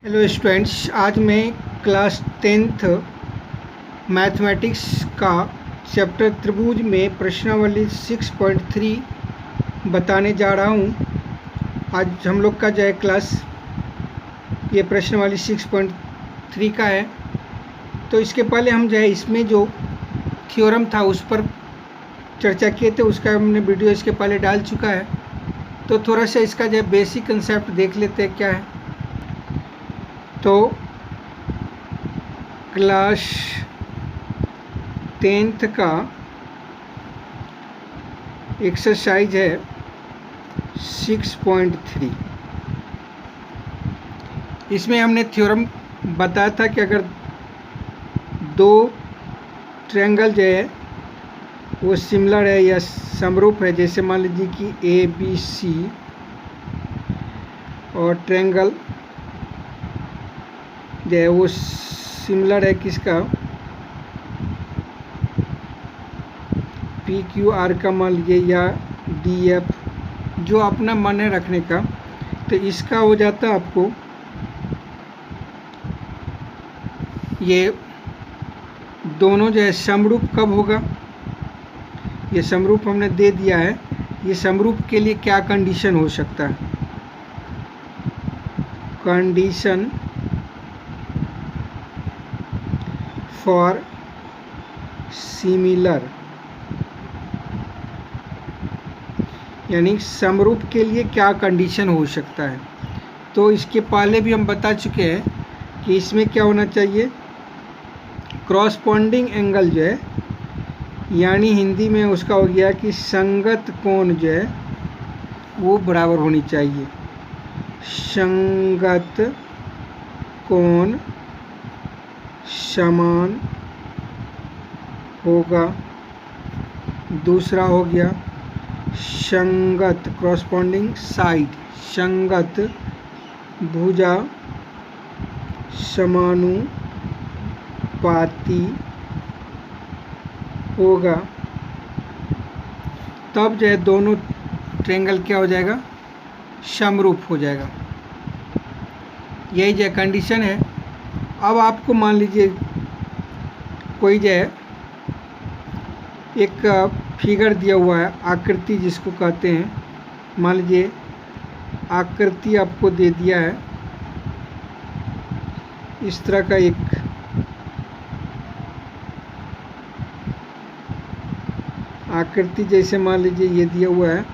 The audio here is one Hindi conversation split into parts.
हेलो स्टूडेंट्स, आज मैं क्लास 10th मैथमेटिक्स का चैप्टर त्रिभुज में प्रश्नावली 6.3 बताने जा रहा हूँ। आज हम लोग का जो है क्लास ये प्रश्नावली 6.3 का है। तो इसके पहले हम जो है इसमें जो थ्योरम था उस पर चर्चा किए थे, उसका हमने वीडियो इसके पहले डाल चुका है। तो थोड़ा सा इसका जो है बेसिक कंसेप्ट देख लेते हैं क्या है। तो क्लास 10th का एक्सरसाइज है 6.3। इसमें हमने थ्योरम बताया था कि अगर दो ट्रायंगल जो है वो सिमिलर है या समरूप है, जैसे मान लीजिए कि ए बी सी और ट्रायंगल जो है वो सिमिलर है किसका, पी क्यू आर का मान लीजिए या डी एफ, जो अपना मन है रखने का। तो इसका हो जाता है आपको ये दोनों जो है समरूप कब होगा, ये समरूप हमने दे दिया है। ये समरूप के लिए क्या कंडीशन हो सकता है, कंडीशन फॉर सिमिलर, यानी समरूप के लिए क्या कंडीशन हो सकता है। तो इसके पहले भी हम बता चुके हैं कि इसमें क्या होना चाहिए, क्रॉसपॉन्डिंग एंगल जो है, यानी हिंदी में उसका हो गया कि संगत कोण जो है वो बराबर होनी चाहिए। संगत कोण समान होगा। दूसरा हो गया संगत क्रॉसपॉन्डिंग साइड, संगत भुजा समानुपाती होगा। तब जो है दोनों ट्रायंगल क्या हो जाएगा, समरूप हो जाएगा। यही जो कंडीशन है। अब आपको मान लीजिए कोई जो है एक फिगर दिया हुआ है, आकृति जिसको कहते हैं, मान लीजिए आकृति आपको दे दिया है इस तरह का, एक आकृति जैसे मान लीजिए ये दिया हुआ है,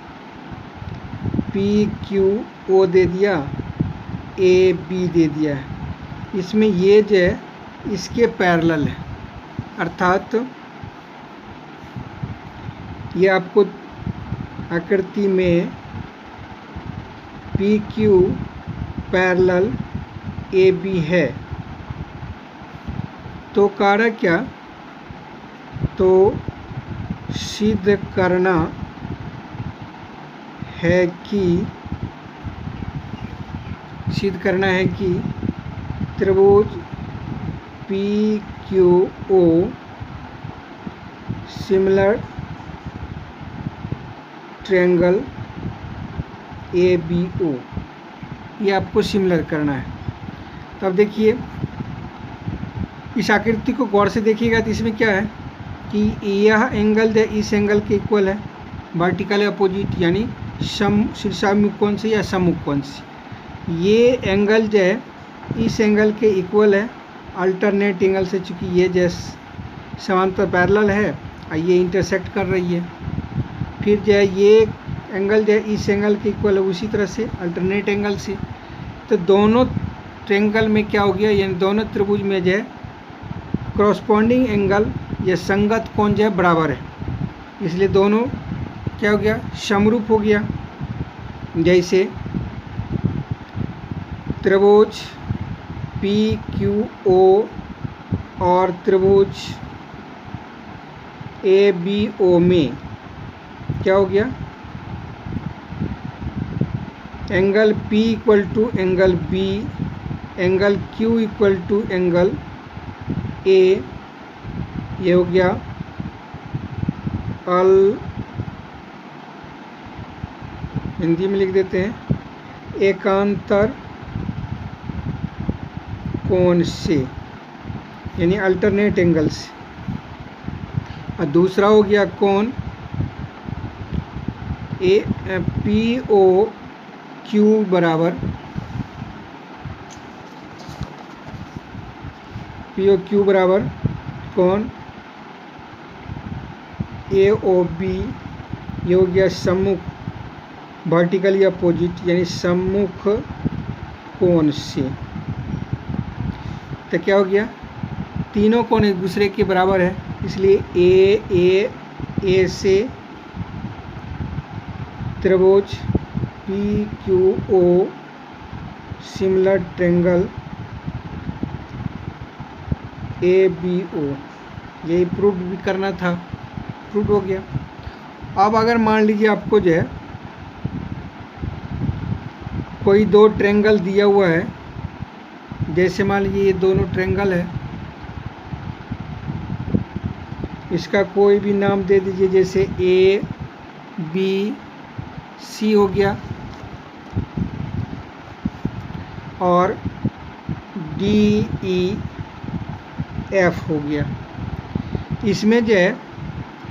पी क्यू ओ दे दिया, ए बी दे दिया है। इसमें ये जो है इसके पैरेलल है, अर्थात ये आपको आकृति में P Q parallel A B है। तो कारण क्या, तो सिद्ध करना है कि त्रिभुज P Q O similar triangle A B O, ये आपको सिमिलर करना है। तब देखिए इस आकृति को गौर से देखिएगा तो इसमें क्या है कि यह एंगल जो इस एंगल के इक्वल है, वर्टिकल अपोजिट, यानी शीर्षाभिमुख कोण से या सम्मुख कोण से। ये एंगल जो है इस एंगल के इक्वल है अल्टरनेट एंगल से, चूँकि ये जैसे समांतर पैरेलल है और ये इंटरसेक्ट कर रही है। फिर जो है ये एंगल जो है इस एंगल के इक्वल है, उसी तरह से अल्टरनेट एंगल से। तो दोनों ट्रायंगल में क्या हो गया, यानी दोनों त्रिभुज में जो है क्रॉसपॉन्डिंग एंगल या संगत कोण जो है बराबर है, इसलिए दोनों क्या हो गया, समरूप हो गया। जैसे त्रिभुज पी क्यू ओ और त्रिभुज ए बी ओ में क्या हो गया, angle P equal to angle B, angle Q equal to angle A, ये हो गया हिंदी में लिख देते हैं एकांतर कोण से, यानी अल्टरनेट एंगल से। और दूसरा हो गया कोण POQ बराबर कोण AOB, ये हो गया सम्मुख, वर्टिकली अपोजिट यानी सम्मुख कोण से। तो क्या हो गया, तीनों कोण एक दूसरे के बराबर है, इसलिए ए से त्रिभुज PQO सिमिलर ट्रायंगल ABO, यही प्रूव भी करना था, प्रूव हो गया। अब अगर मान लीजिए आपको जो है कोई दो ट्रायंगल दिया हुआ है, जैसे मान लीजिए ये दोनों ट्रायंगल है, इसका कोई भी नाम दे दीजिए, जैसे ABC हो गया और DEF हो गया। इसमें जो है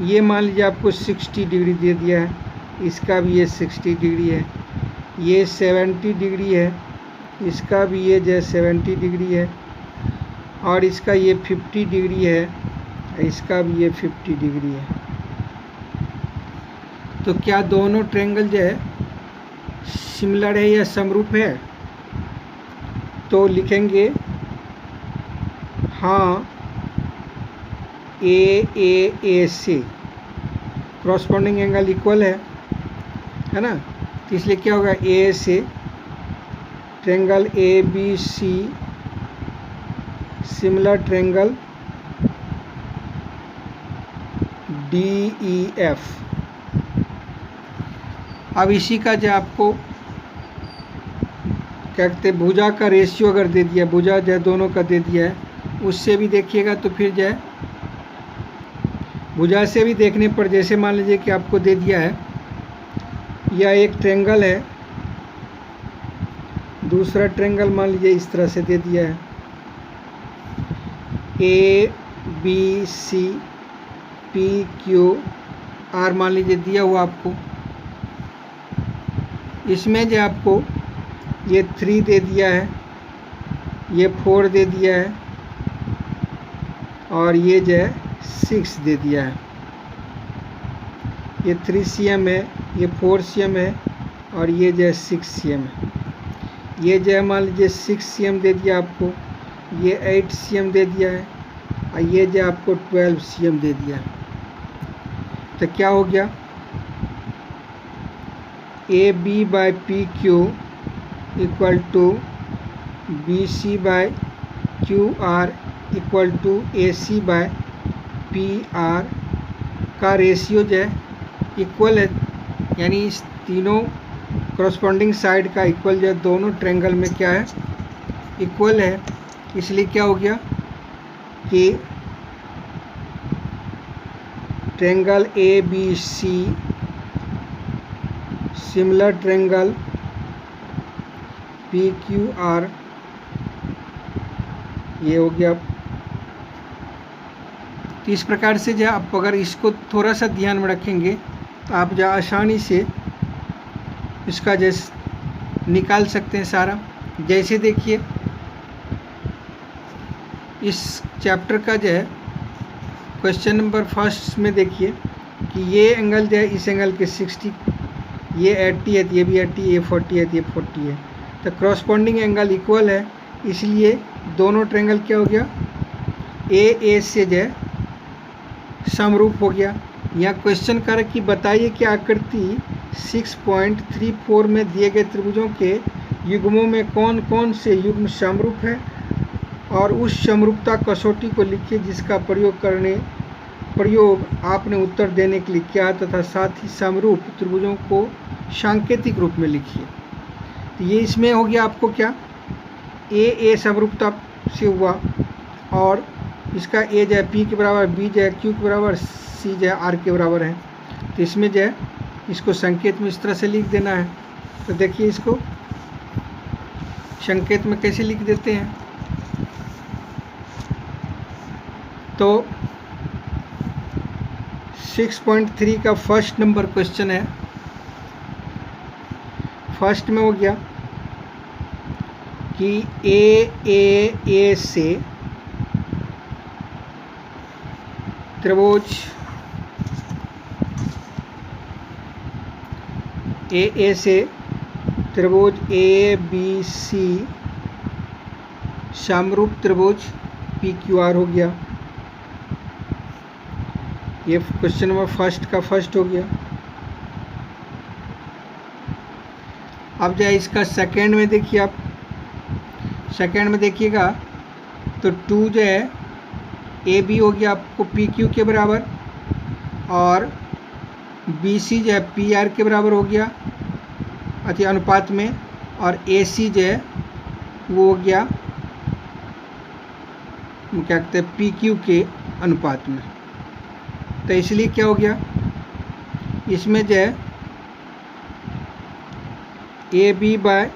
ये मान लीजिए आपको 60 डिग्री दे दिया है, इसका भी ये 60 डिग्री है, ये 70 डिग्री है, इसका भी ये जो है 70 डिग्री है, और इसका ये 50 डिग्री है, इसका भी ये 50 डिग्री है। तो क्या दोनों ट्रायंगल जो है सिमिलर है या समरूप है? तो लिखेंगे हाँ, A से क्रॉसपोंडिंग एंगल इक्वल है ना, तो इसलिए क्या होगा, A से triangle ABC similar triangle DEF। अब इसी का जो आपको क्या कहते हैं, भुजा का रेशियो अगर दे दिया, भुजा जो दोनों का दे दिया है, उससे भी देखिएगा तो फिर जो है भुजा से भी देखने पर, जैसे मान लीजिए कि आपको दे दिया है यह एक ट्रायंगल है, दूसरा ट्रायंगल मान लीजिए इस तरह से दे दिया है ABCPQR मान लीजिए दिया हुआ आपको। इसमें जो आपको ये 3 दे दिया है, ये 4 दे दिया है, और ये जो है 6 दे दिया है। ये 3 cm है, ये 4 cm है, और ये जो है 6 cm है। ये जो है मान लीजिए 6 cm दे दिया आपको, ये 8 cm दे दिया है, और ये जो आपको 12 cm दे दिया है। तो क्या हो गया, AB/PQ equal to BC/QR equal to AC/PR का रेशियो जो है इक्वल है, यानी इस तीनों क्रॉसपोंडिंग साइड का इक्वल जो है दोनों ट्रायंगल में क्या है, इक्वल है। इसलिए क्या हो गया कि triangle ABC similar triangle PQR ये हो गया। तो इस प्रकार से जो आप अगर इसको थोड़ा सा ध्यान में रखेंगे तो आप जो आसानी से इसका जैसे निकाल सकते हैं सारा। जैसे देखिए इस चैप्टर का जो है क्वेश्चन नंबर 1 में देखिए कि ये एंगल जो है इस एंगल के 60, ये 80 है, ये भी 80, ये 40 है, ये 40 है। तो क्रॉसपोंडिंग एंगल इक्वल है, इसलिए दोनों ट्रायंगल क्या हो गया, A से जो है समरूप हो गया। यहाँ क्वेश्चन कर कि बताइए कि आकृति 6.34 में दिए गए त्रिभुजों के युग्मों में कौन कौन से युग्म समरूप है, और उस समरूपता कसौटी को लिखिए जिसका प्रयोग आपने उत्तर देने के लिए किया, तथा साथ ही समरूप त्रिभुजों को सांकेतिक रूप में लिखिए। तो ये इसमें हो गया आपको क्या, A समरूपता से हुआ, और इसका A जो है P के बराबर, B जो है Q के बराबर, C जो है R के बराबर है। तो इसमें जो है इसको संकेत में इस तरह से लिख देना है। तो देखिए इसको संकेत में कैसे लिख देते हैं, तो 6.3 का फर्स्ट नंबर क्वेश्चन है। फर्स्ट में हो गया कि ए से त्रिभुज ए से त्रिभुज ए बी सी समरूप त्रिभुज पी क्यू आर हो गया। ये क्वेश्चन नंबर फर्स्ट का फर्स्ट हो गया। अब जो है इसका सेकंड में देखिए, आप सेकंड में देखिएगा तो 2 जो है ए बी हो गया आपको पी क्यू के बराबर, और बी सी जो है पी आर के बराबर हो गया अति अनुपात में, और ए सी जो है वो हो गया क्या कहते हैं पी क्यू के अनुपात में। तो इसलिए क्या हो गया, इसमें जो है A B by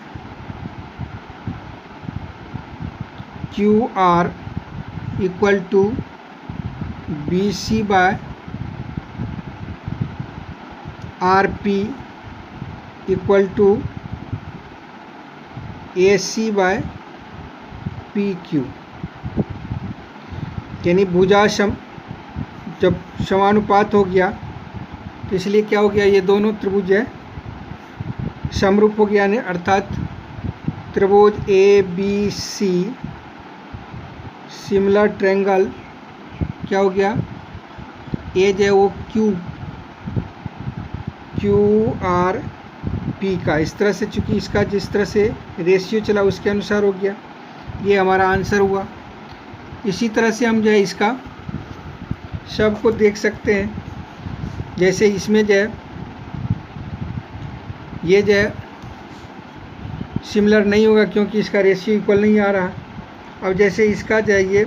Q R equal to B C by R P equal to A C by P Q, यानी भुजासम जब समानुपात हो गया तो इसलिए क्या हो गया, ये दोनों त्रिभुज है समरूप हो गया, अर्थात त्रिभुज A B C similar triangle क्या हो गया, ए जो है वो क्यू आर पी का, इस तरह से, चूंकि इसका जिस तरह से रेशियो चला उसके अनुसार हो गया। ये हमारा आंसर हुआ। इसी तरह से हम जो है इसका सबको देख सकते हैं। जैसे इसमें जो है ये जो है सिमिलर नहीं होगा क्योंकि इसका रेशियो इक्वल नहीं आ रहा। अब जैसे इसका जो है ये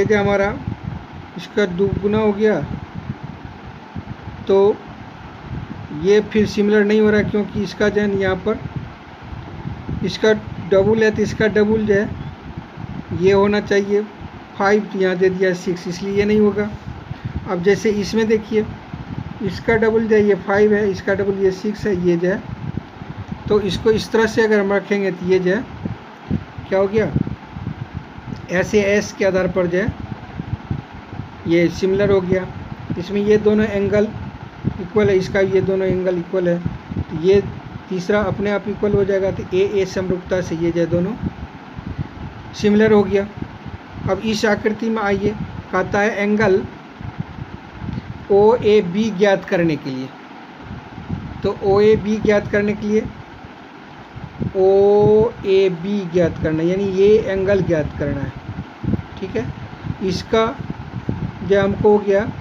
जो हमारा इसका दुगुना हो गया तो ये फिर सिमिलर नहीं हो रहा क्योंकि इसका जो है यहाँ पर इसका डबल है तो इसका डबल जो है ये होना चाहिए 5, यहाँ दे दिया 6, इसलिए ये नहीं होगा। अब जैसे इसमें देखिए इसका डबल जो है ये 5 है, इसका डबल ये 6 है, ये जो है तो इसको इस तरह से अगर हम रखेंगे तो ये जो है क्या हो गया, ऐसे एस के आधार पर जो है ये सिमिलर हो गया। इसमें ये दोनों एंगल इक्वल है, इसका ये दोनों एंगल इक्वल है तो ये तीसरा अपने आप इक्वल हो जाएगा। तो ए समरूपता से ये जो दोनों सिमिलर हो गया। अब इस आकृति में आइए, कहता है एंगल ओ ए बी ज्ञात करने के लिए। तो ओ ए बी ज्ञात करने के लिए ओ ए बी ज्ञात करना, यानी ये एंगल ज्ञात करना है, ठीक है। इसका जो हमको हो गया,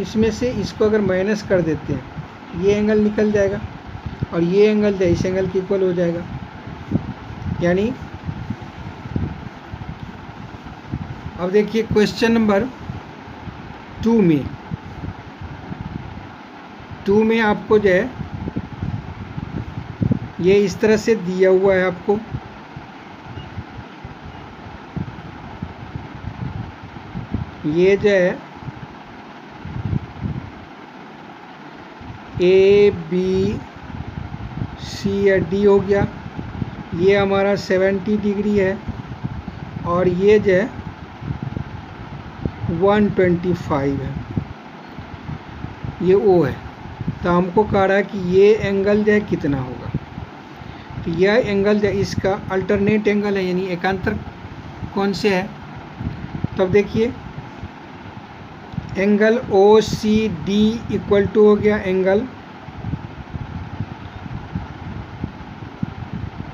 इसमें से इसको अगर माइनस कर देते हैं ये एंगल निकल जाएगा और ये एंगल जो इस एंगल के इक्वल हो जाएगा। यानी अब देखिए क्वेश्चन नंबर 2 में आपको जो है ये इस तरह से दिया हुआ है आपको, ये जो है ए बी सी या डी हो गया, ये हमारा 70 डिग्री है और ये जो है 125 है, ये ओ है। तो हमको कह रहा है कि ये एंगल जो है कितना होगा। तो यह एंगल जो है इसका अल्टरनेट एंगल है, यानी एकांतर कौन से है। तब देखिए angle O C D equal to हो गया एंगल,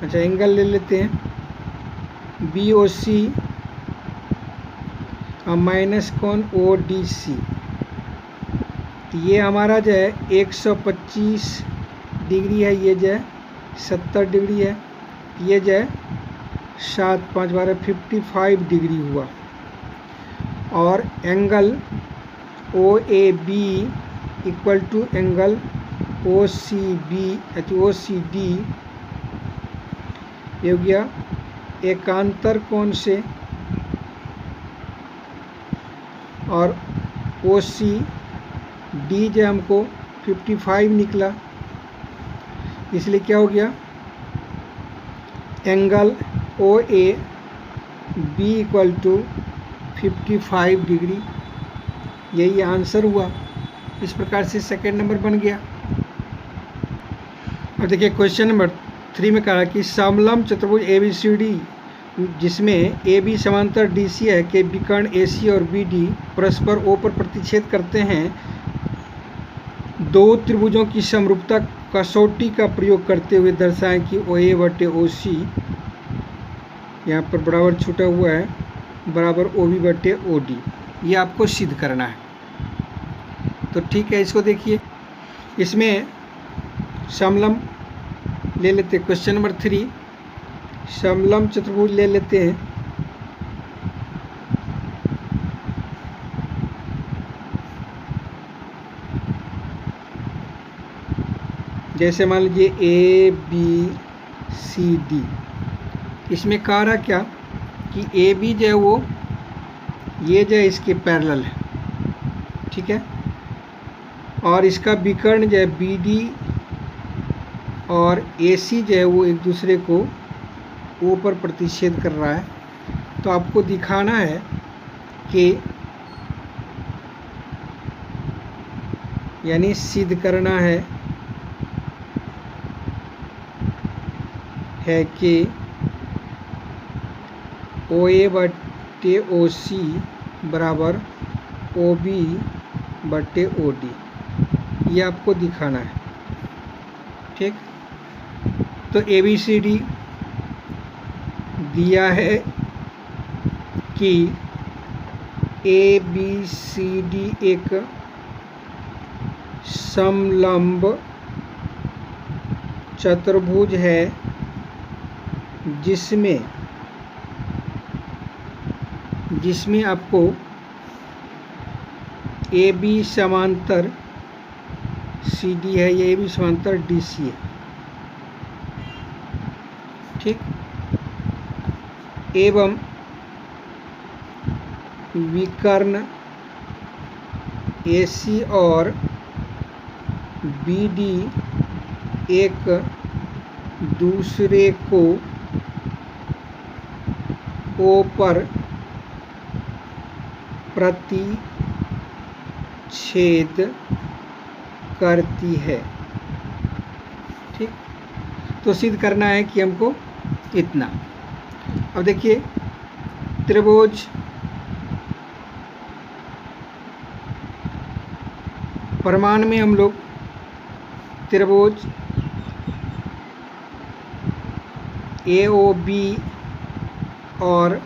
अच्छा एंगल ले लेते हैं बी ओ सी माइनस कौन ओ डी सी। ये हमारा जो है 125 डिग्री है, ये जो है 70 डिग्री है, ये जो है 7 5 12 55 डिग्री हुआ। और angle O A B equal to angle O C B O C D, ये हो गया एकांतर कोण से, और ओ सी डी जो हमको 55 निकला, इसलिए क्या हो गया, angle O A B equal to 55 degree, यही आंसर हुआ। इस प्रकार से सेकेंड नंबर बन गया। और देखिए क्वेश्चन नंबर 3 में कहा कि समलंब चतुर्भुज ए बी सी डी जिसमें ए बी समांतर डी सी है के विकर्ण ए सी और बी डी परस्पर ओ पर प्रतिच्छेद करते हैं, दो त्रिभुजों की समरूपता कसौटी का प्रयोग करते हुए दर्शाएं कि ओ ए बटे ओ सी, यहाँ पर बराबर छूटा हुआ है, बराबर ओ बी बटे ओ डी, ये आपको सिद्ध करना है। तो ठीक है, इसको देखिए, इसमें समलंब ले लेते हैं। क्वेश्चन नंबर 3 समलंब चतुर्भुज ले लेते हैं। जैसे मान लीजिए ए बी सी डी, इसमें कह रहा क्या कि ए बी जो है वो ये जो है इसके पैरेलल है, ठीक है, और इसका विकर्ण जो है बी डी और ए सी जो है वो एक दूसरे को ओ पर प्रतिच्छेद कर रहा है। तो आपको दिखाना है कि यानी सिद्ध करना है कि ओ ए बटे ओ सी बराबर ओ बी बटे ओ डी, ये आपको दिखाना है, ठीक। तो ए बी सी डी दिया है कि ए बी सी डी एक समलंब चतुर्भुज है जिसमें आपको ए बी समांतर सी डी है, ये ए बी समांतर डी सी है, ठीक। एवं विकर्ण ए सी और बी डी एक दूसरे को ओ पर प्रतिच्छेद करती है, ठीक। तो सिद्ध करना है कि हमको इतना। अब देखिए त्रिभुज प्रमाण में हम लोग त्रिभुज ए ओ बी और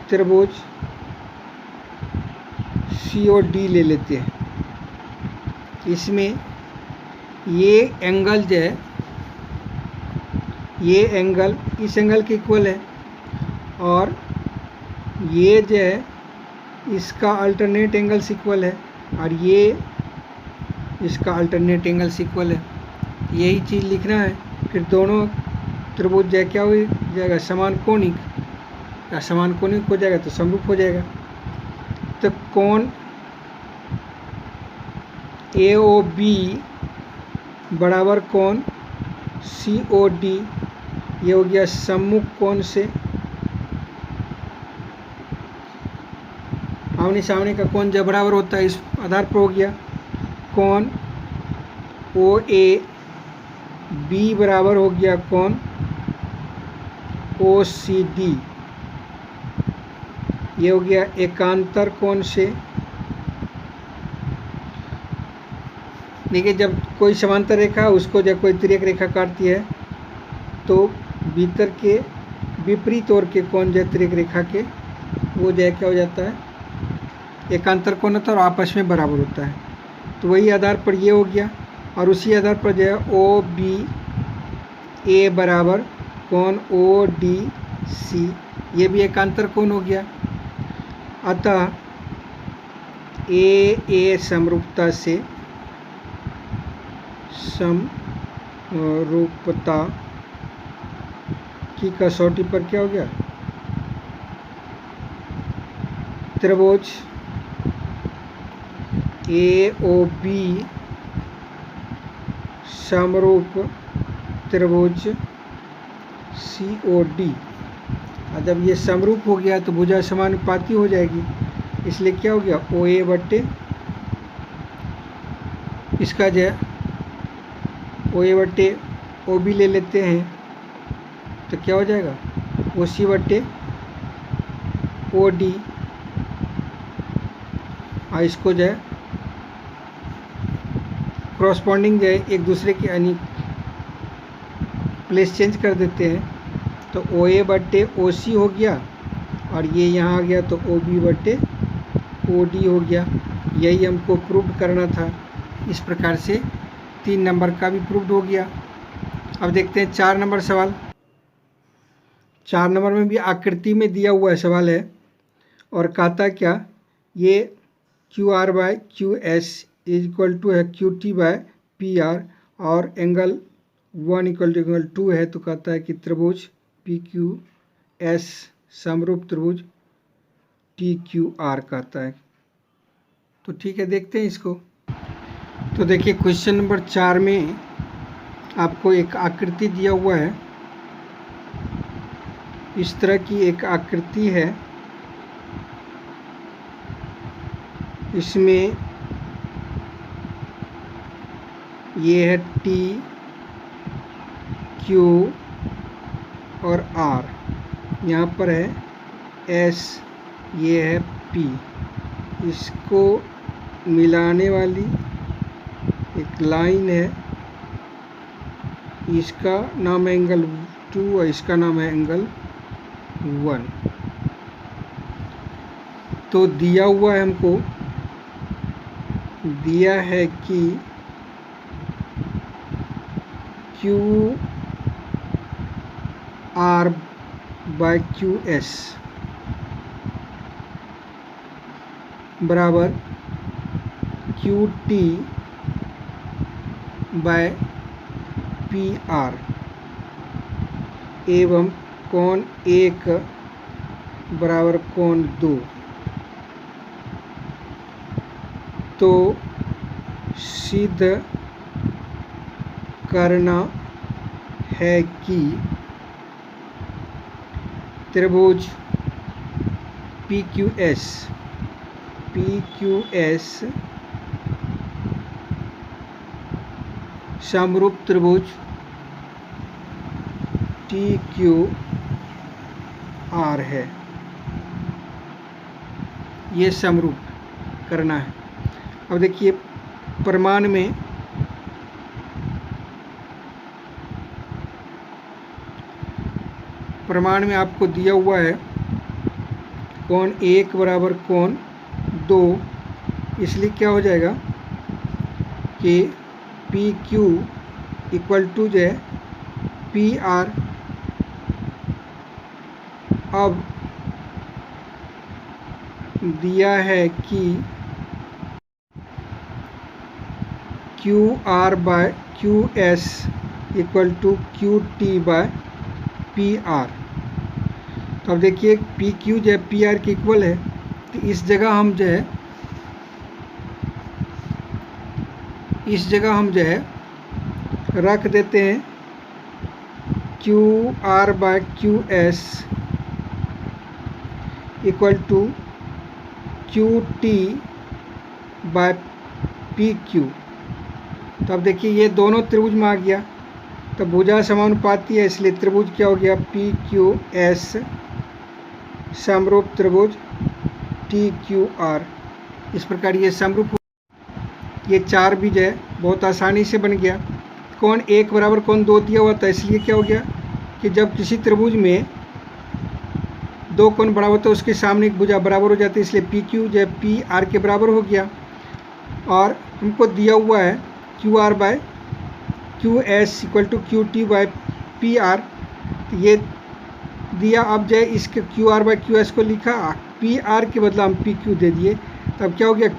त्रिभुज सी ओ डी ले लेते हैं। इसमें ये एंगल जो है, ये एंगल इस एंगल के इक्वल है, और ये जो है इसका अल्टरनेट एंगल इक्वल है, और ये इसका अल्टरनेट एंगल इक्वल है। यही चीज़ लिखना है। फिर दोनों त्रिभुज जो है क्या हो जाएगा, समान कोणिक, या समान कोणिक हो जाएगा तो समरूप हो जाएगा। तो कोण ए ओ बी बराबर कोण सी ओ डी, ये हो गया सम्मुख कोण से, आमने सामने का कोण जब बराबर होता है इस आधार पर हो गया। कोण ओ ए बी बराबर हो गया कोण ओ सी डी, ये हो गया एकांतर कोण से। देखिए जब कोई समांतर रेखा उसको जब कोई तिर्यक रेखा काटती है तो भीतर के विपरीत ओर के कोण जो तिर्यक रेखा के वो जो क्या हो जाता है, एकांतर कोण होता है और आपस में बराबर होता है। तो वही आधार पर ये हो गया, और उसी आधार पर जो है ओ बी ए बराबर कोण ओ डी सी, ये भी एकांतर कोण हो गया। अतः ए समरूपता से की कसौटी पर क्या हो गया, त्रिभुज AOB समरूप त्रिभुज COD। जब ये समरूप हो गया तो भुजा समानुपाती हो जाएगी, इसलिए क्या हो गया, OA बट्टे इसका जो है OA बट्टे OB ले लेते हैं तो क्या हो जाएगा, OC बट्टे OD। और इसको जो है क्रॉसपॉन्डिंग जो है एक दूसरे के यानी प्लेस चेंज कर देते हैं, तो OA बट्टे OC हो गया और ये यहाँ आ गया तो OB बट्टे OD हो गया। यही हमको प्रूव करना था। इस प्रकार से 3 नंबर का भी प्रूव्ड हो गया। अब देखते हैं 4 नंबर सवाल। 4 नंबर में भी आकृति में दिया हुआ है सवाल है और कहता क्या, ये QR by QS is equal to है QT बाय PR और एंगल 1 इक्वल टू एंगल 2 है, तो कहता है कि त्रिभुज PQS समरूप त्रिभुज TQR कहता है। तो ठीक है, देखते हैं इसको। तो देखिए क्वेश्चन नंबर 4 में आपको एक आकृति दिया हुआ है। इस तरह की एक आकृति है, इसमें ये है T, Q और R, यहाँ पर है S, ये है P। इसको मिलाने वाली एक लाइन है, इसका नाम है एंगल 2 और इसका नाम है एंगल 1। तो दिया हुआ है हमको, दिया है कि QR बाय QS बराबर QT बाय PR एवं कोण 1 बराबर कोण 2। तो सिद्ध करना है कि त्रिभुज PQS समरूप त्रिभुज TQR है। ये समरूप करना है। अब देखिए प्रमाण में आपको दिया हुआ है कोण 1 बराबर कोण 2, इसलिए क्या हो जाएगा कि PQ इक्वल टू जो है PR। अब दिया है कि QR by QS equal to QT by PR। तो अब देखिए PQ जो है PR के इक्वल है, तो इस जगह हम जो है रख देते हैं QR by QS equal to QT by PQ। तो अब देखिए ये दोनों त्रिभुज में आ गया, तो भुजा समानुपाती है, इसलिए त्रिभुज क्या हो गया, PQS समरूप त्रिभुज TQR। इस प्रकार ये समरूप, ये 4 बीज है, बहुत आसानी से बन गया। कोण 1 बराबर कोण 2 दिया हुआ था, इसलिए क्या हो गया कि जब किसी त्रिभुज में 2 कोण बराबर होता है उसके सामने एक भुजा बराबर हो जाती है, इसलिए PQ जो है PR के बराबर हो गया। और हमको दिया हुआ है QR by QS equal to QT by PR, तो ये दिया। अब जो है इसके QR बाय QS को लिखा, PR के बदला हम PQ दे दिए, तब क्या हो गया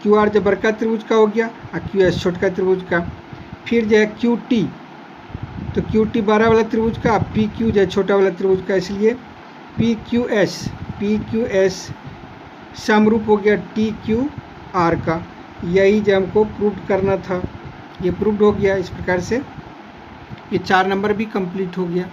QR जो बड़का त्रिभुज का हो गया और QS छोटका त्रिभुज का। फिर जो है QT तो क्यू टी बड़ा वाला त्रिभुज का, पी क्यू जो छोटा वाला त्रिभुज का, इसलिए पी क्यू एस समरूप हो गया टी क्यू आर का। यही जो हमको प्रूव करना था, ये प्रूव्ड हो गया। इस प्रकार से ये 4 नंबर भी कंप्लीट हो गया।